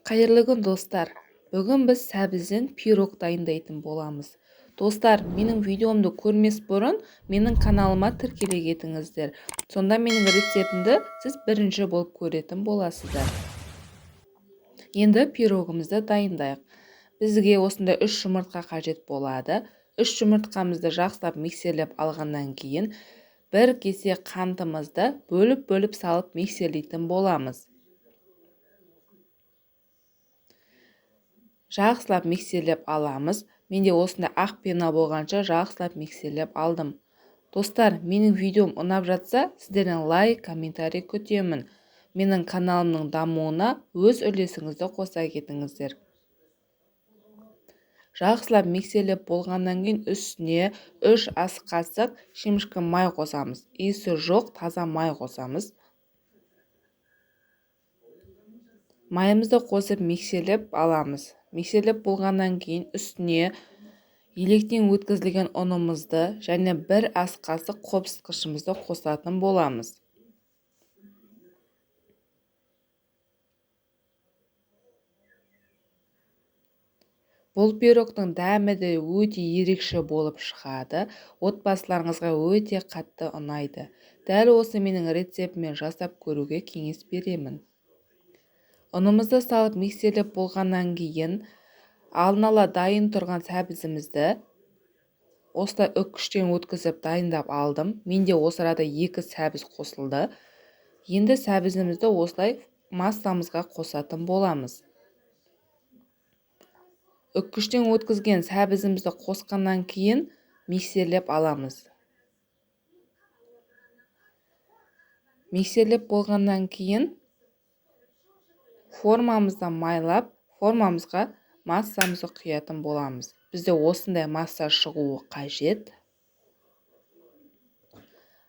Қайырлы күн достар. Бүгін біз сәбізден пирог дайындайтын боламыз. Достар, менің видеомды көрмес бұрын менің каналыма тіркеле кетіңіздер. Сонда менің рецептімді сіз бірінші болып көретін боласыздар. Енді пирогымызды дайындайық. Бізге осында 3 жұмыртқа қажет болады. 3 жұмыртқамызды жақсылап миксерлеп алғаннан кейін 1 кесе қантымызды бөліп салып миксерлейтін боламыз. Жақсылап миксерлеп аламыз. Менде осында ақ пена болғанша жақсылап миксерлеп алдым. Достар, менің видеом ұнап жатса, сіздерден лайк, комментарий күтемін. Менің каналымның дамуына өз үлесіңізді қоса кетіңіздер. Жақсылап миксерлеп болғаннан кейін үстіне 3 ас қасық шемішкі май қосамыз. Иісі жоқ таза май қосамыз. Майымызды қосып миксерлеп аламыз. Миксерлеп болғаннан кейін үстіне електен өткізілген ұнымызды және 1 ас қасық қопсытқышымызды қосатын боламыз. Бұл пирогтың дәмі де өте ерекше болып шығады. Отбасыларыңызға өте қатты ұнайды. Дәл осы менің рецептіммен жасап көруге кеңес беремін. Ұнымызды салып миксерлеп болғаннан кейін алдын ала дайын тұрған сәбізімізді осылай үккіштен өткізіп дайындап алдым. Менде осы арада 2 сәбіз қосылды. Енді сәбізімізді осылай массамызға қосатын боламыз. Үккіштен өткізген сәбізімізді қосқаннан кейін миксерлеп аламыз. Миксерлеп болғаннан кейін формамызды майлап, формамызға массамызды құятын боламыз. Бізде осындай масса шығуы қажет.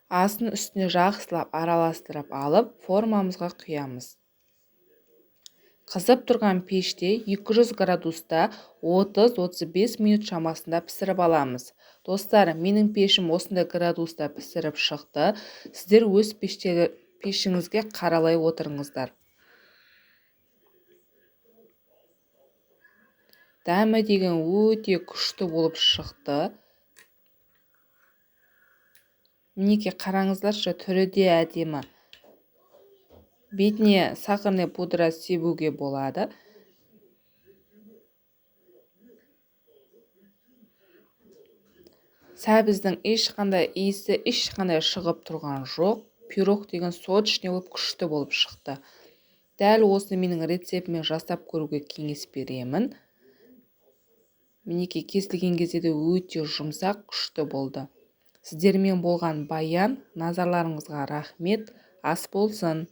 Асын үстіне жақсылап араластырып алып, формамызға құямыз. Қызып тұрған пеште 200 градуста 30-35 минут шамасында пісіріп аламыз. Достар, менің пешім осындай градуста пісіріп шықты. Сіздер өз пешіңізге қаралай отырыңыздар. Дәмі деген өте күшті болып шықты. Мінекей қараңыздаршы, түрі де әдемі. Бетіне сахарный пудра себуге болады. Сәбіздің ешқандай иісі, ешқандай шығып тұрған жоқ. Пирог деген сочный болып күшті болып шықты. Дәл осы менің рецептіммен жасап көруге кеңес беремін. Мінекей кесілген кезде де өте жұмсақ, күшті болды. Сіздермен болған Баян, назарларыңызға рахмет, ас болсын.